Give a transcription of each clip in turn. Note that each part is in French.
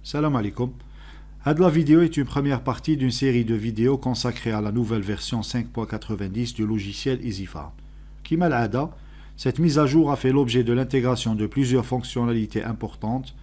Salam alaikum. La vidéo est une première partie d'une série de vidéos consacrée à la nouvelle version 5.90 du logiciel EasyFarm. Kima al-Ada, cette mise à jour a fait l'objet de l'intégration de plusieurs fonctionnalités importantes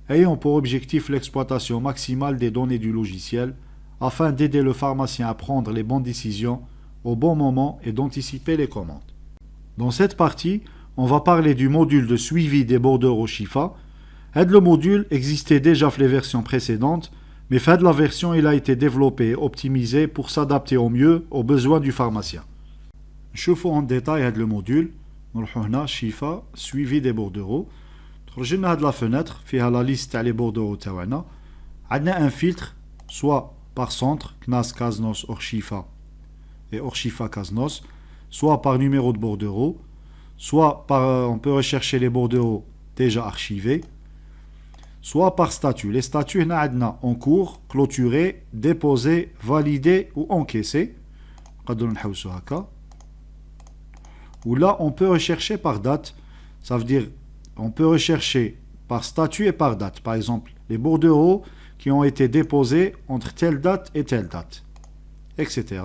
ayant pour objectif l'exploitation maximale des données du logiciel afin d'aider le pharmacien à prendre les bonnes décisions au bon moment et d'anticiper les commandes. Dans cette partie, on va parler du module de suivi des bordereaux Shifa. Le module existait déjà dans les versions précédentes, mais la version il a été développé et optimisé pour s'adapter au mieux aux besoins du pharmacien. نشوفوا en détail le module. نروحوا هنا Shifa suivi des bordereaux. خرجنا هاد la fenêtre فيها la liste تاع les bordereaux تاعنا. عندنا un filtre soit par centre CNAS Kaznos Orshifa et Orshifa Kaznos, soit par numéro de bordereau, soit par on peut rechercher les bordereaux déjà archivés, soit par statut. Les statuts هنا en cours, clôturé, déposé, validé ou encaissé. Ou là on peut rechercher par date, ça veut dire on peut rechercher par statut et par date. Par exemple, les bordereaux qui ont été déposés entre telle date et telle date, etc.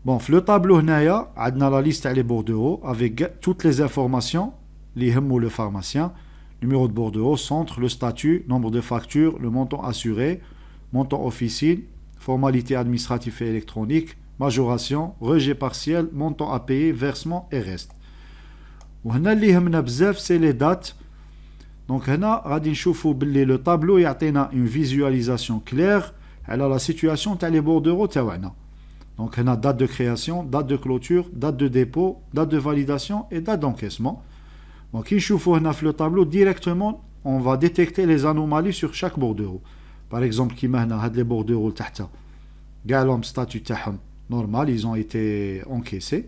Bon, le tableau هنايا عندنا la liste des bordereaux avec toutes les informations liées le pharmacien, numéro de bordereau, centre, le statut, nombre de factures, le montant assuré, montant officine, formalité administrative et électronique, majoration, rejet partiel, montant à payer, versement et reste. وهنا اللي يهمنا بزاف c'est les dates. Donc هنا غادي نشوفوا باللي le tableau يعطينا une visualisation claire على la situation تاع les bordereaux تاعنا. Donc هنا date de création, date de clôture, date de dépôt, date de validation et date d'encaissement. Donc si نشوفوا هنا في le tableau directement on va détecter les anomalies sur chaque bordereau. Par exemple كيما هنا هاد les bordereaux تحت كاع لهم statut تاعهم normal, ils ont été encaissés.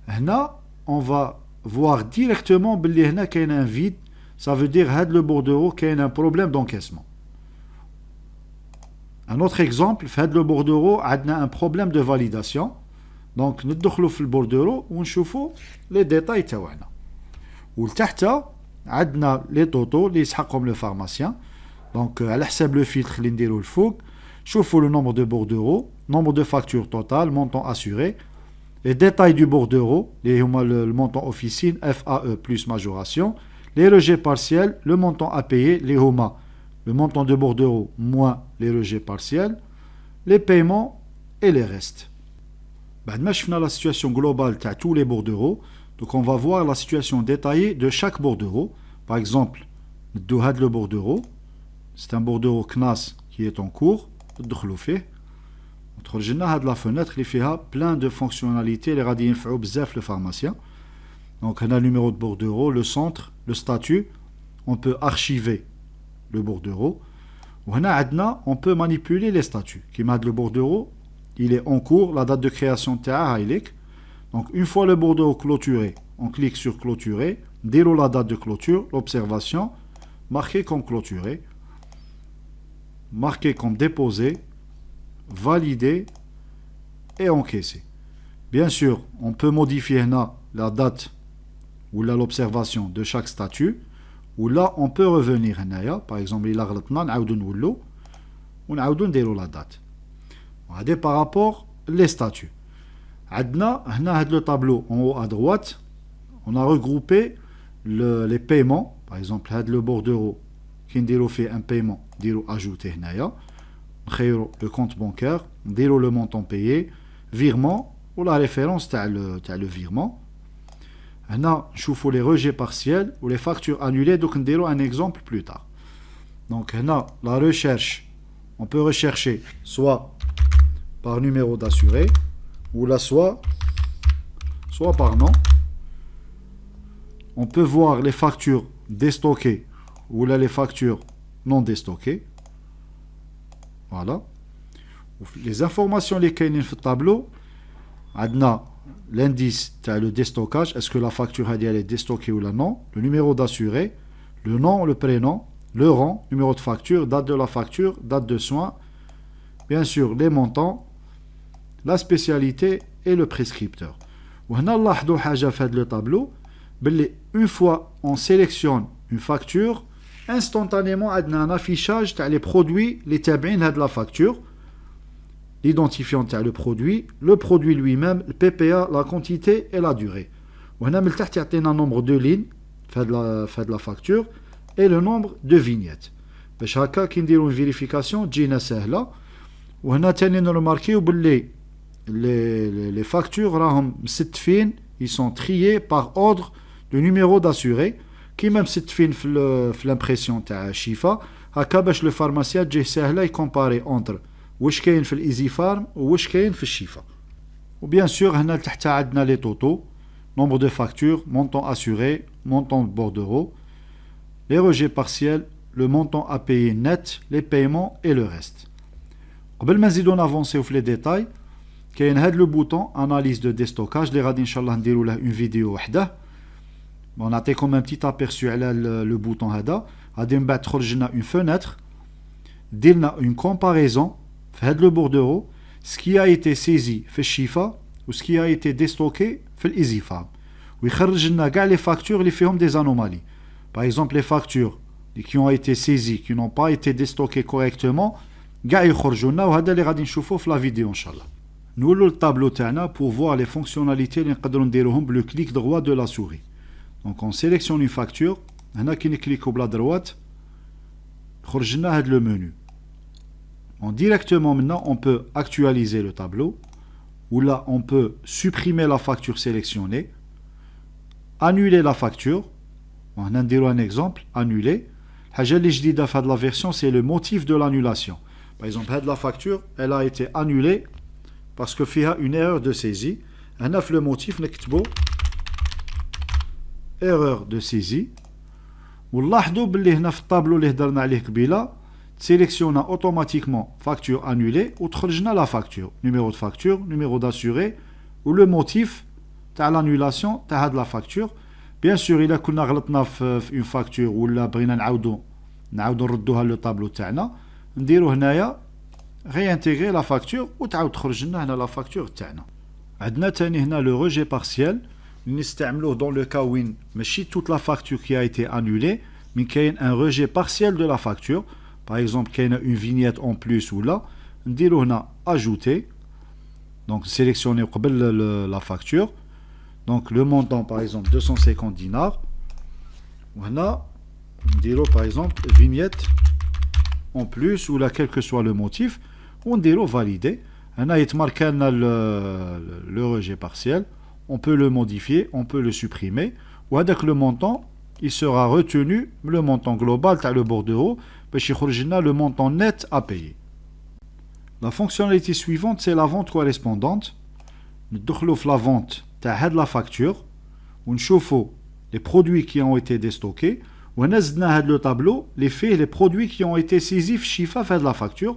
هنا on va voir directement باللي هنا كاين un vide, ça veut dire هاد le bordereau كاين un problème d'encaissement. Un autre exemple, في هاد le bordereau عندنا un problème de validation. Donc ندخلوا في البورديرو ونشوفوا les détails تاعنا. ولتحت عندنا les totaux اللي يسحقهم le pharmacien. Donc على حساب le filtre اللي نديرو الفوق شوفوا le nombre de bordereaux, nombre de factures totales, montant assuré, les détails du bordereau, le montant officine, FAE plus majoration, les rejets partiels, le montant à payer, les HOMA, le montant de bordereau moins les rejets partiels, les paiements et les restes. Maintenant, je fais la situation globale de tous les bordereaux. Donc, on va voir la situation détaillée de chaque bordereau. Par exemple, le bordereau, c'est un bordereau CNAS qui est en cours. خرجنا هاد la fenêtre اللي فيها plein de fonctionnalités اللي غادي ينفعوا بزاف le pharmacien. Donc هنا le numéro de bordereau, le centre, le statut, on peut archiver le bordereau. وهنا عندنا on peut manipuler les statuts. كيما هاد le bordereau, il est en cours, la date de création تاعها هايليك. Donc une fois le bordereau clôturé, on clique sur clôturer, نديرو la date de clôture, l'observation, marqué comme clôturé, marqué comme déposé, validé et encaissé. Bien sûr, on peut modifier la date ou l'observation de chaque statut, ou là on peut revenir par exemple il a غلطنا نعاودو نولو ونعاودو نديرو la date. وهذا par rapport les statuts. عندنا هنا هاد le tableau en haut à droite, on a regroupé les paiements. Par exemple هاد le bordereau qui نديرو فيه un paiement نديرو ajouter هنايا, نخيروا le compte bancaire, نديروا le montant payé, virement ou la référence تاع le virement. هنا نشوفوا les rejets partiels ou les factures annulées. Donc نديروا un exemple plus tard. Donc هنا la recherche, on peut rechercher soit par numéro d'assuré ou là soit par nom. On peut voir les factures déstockées ou là les factures non déstockées. Voilà. Les informations les كاينين في الtableau, عندنا l'indice تاع le déstockage, est-ce que la facture elle est déstockée ou là non, le numéro d'assuré, le nom, le prénom, le rang, numéro de facture, date de la facture, date de soin, bien sûr les montants, la spécialité et le prescripteur. وهنا نلاحظوا حاجه في هذا le tableau, une fois on sélectionne une facture, instantanément on a un affichage تاع les produits les تابعين هاد la facture, l'identifiant تاع le produit lui-même, le PPA, la quantité et la durée. وهنا من تحت يعطينا nombre de lignes في la facture et le nombre de vignettes. باش هكا كي نديرو فيريفيكاسيون تجينا سهله. وهنا تاني نرماركيو باللي les factures راهم مستفين, ils sont triés par ordre de numéro d'assuré كيما مستفين في l'impression تاع شيفا. هكا باش لو فارماسيان تجيه سهله يكومباري اونتر واش كاين في الايزي فارم وواش كاين في الشيفا. وبيان سور هنا تحت عندنا لي توتو, nombre de factures, montant assuré, montant de bordereau, les rejets partiels, le montant à payer net, les paiements et le reste. قبل ما نزيدو نافونسيو في لي ديتاي كاين هاد لو بوطون اناليز دو ديستوكاج اللي غادي ان شاء الله نديرو له اون فيديو وحده. بون نعطيكم ان بتيت ابيرسو على لو بوطون هذا. غادي من بعد تخرج لنا اون فونتر دير لنا اون كومباريزون في هاد لو بوردورو سكي ا ايتي سيزي في الشيفا وسكي ا ايتي ديستوكي في الايزي فارم, ويخرج لنا كاع لي فاكتور اللي فيهم دي انومالي. باغ اكزومبل لي فاكتور qui ont été saisies qui n'ont pas été déstockées correctement كاع يخرجوا لنا, وهذا اللي غادي نشوفوه في لا فيديو ان شاء الله. نولوا الطابلو تاعنا pour voir les fonctionnalités اللي نقدروا نديروهم بلو كليك droit de la souris. Donc on sélectionne une facture. هنا كي نكليكو بلا دروات خرج لنا هذا لو منو. On directement maintenant on peut actualiser le tableau, ou là on peut supprimer la facture sélectionnée, annuler la facture. On va dire un exemple, annuler. الحاجة اللي جديدة في هذه la version c'est le motif de l'annulation. Par exemple, la facture elle a été annulée parce que فيها une erreur de saisie. هنا في le motif نكتبو erreur de saisie. ونلاحظوا باللي هنا في الطابلو اللي هضرنا عليه قبيله sélectionne automatiquement facture annulée وتخرجنا la facture, numéro de facture, numéro d'assuré ou le motif تاع l'annulation تاع هاد la facture. Bien sûr, إلا كنا غلطنا في une facture ولا بغينا نعاودو نردوها لو طابلو تاعنا نديرو هنايا réintégrer la facture وتعاود تخرج لنا هنا la facture تاعنا. عندنا تاني هنا le rejet partiel اللي نستعملوه dans le cas وين ماشي toute la facture qui a été annulée mais كاين un rejet partiel de la facture. Par exemple, كاينه une vignette en plus ولا نديرو هنا ajouter. Donc sélectionner قبل la facture. Donc le montant par exemple 250 dinars. وهنا نديرو par exemple vignette en plus ou là quel que soit le motif ونديرو valider. هنا يتمارك لنا le rejet partiel. On peut le modifier, on peut le supprimer. وهذاك le montant il sera retenu le montant global تاع le bordereau باش يخرج لنا le montant net à payer. La fonctionnalité suivante c'est la vente correspondante. ندخلوا في la vente تاع هاد la facture ونشوفوا les produits qui ont été déstockés وهنا زدنا هاد le tableau les faits les produits qui ont été saisis في شيفا في هاد la facture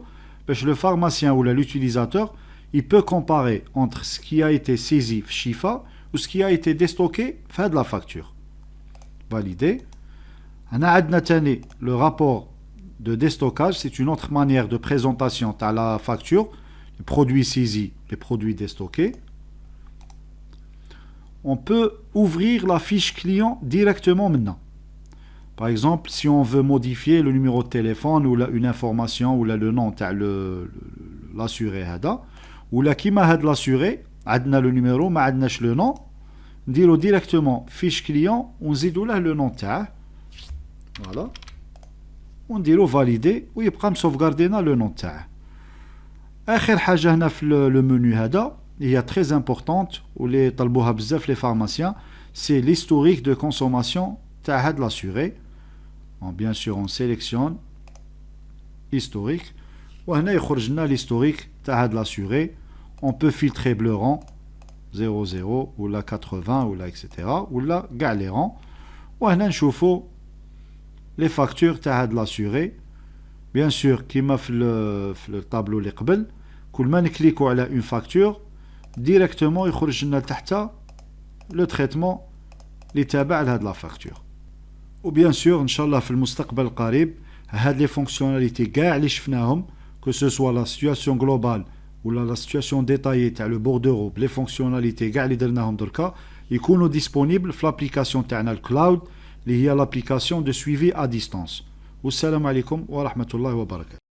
باش le pharmacien ou l'utilisateur il peut comparer entre ce qui a été saisi في شيفا ou ce qui a été déstocké في هاد la facture. Validé. هنا عندنا تاني le rapport de déstockage, c'est une autre manière de présentation à la facture, les produits saisis, les produits déstockés. On peut ouvrir la fiche client directement maintenant. Par exemple, si on veut modifier le numéro de téléphone ou une information ou le nom de l'assuré, ou la kima had l'assuré, عندنا le numéro, ما عندناش le nom, نديرو directement fiche client, on زيدو له le nom تاعه. Voilà. On dit valider ويبقى مسوفغاردينا لو نون تاعه. اخر حاجه هنا في لو منو هذا هي très importante واللي طلبوها بزاف لي فارماسيان c'est l'historique de consommation تاع هاد l'assuré. Bon, bien sûr on sélectionne historique وهنا يخرج لنا l'historique تاع هاد l'assuré. On peut filtrer bleu rang 00 ولا 80 ولا etc. ولا كاع لي rangs وهنا نشوفوا les factures تاع هاد l'assuré. Bien sûr كيما في le tableau اللي قبل كل ما نكليكو على une facture directement يخرج لنا تحتها le traitement اللي تابع لهاد la facture. و bien sûr ان شاء الله في المستقبل القريب هاد les fonctionnalités كاع اللي شفناهم que ce soit la situation globale ولا la situation détaillée تاع le bordereau les fonctionnalités كاع اللي درناهم دركا يكونوا disponibles في l'application تاعنا الكلاود اللي هي l'application de suivi à distance. Wassalamu alaikum wa rahmatullahi wa barakatuh.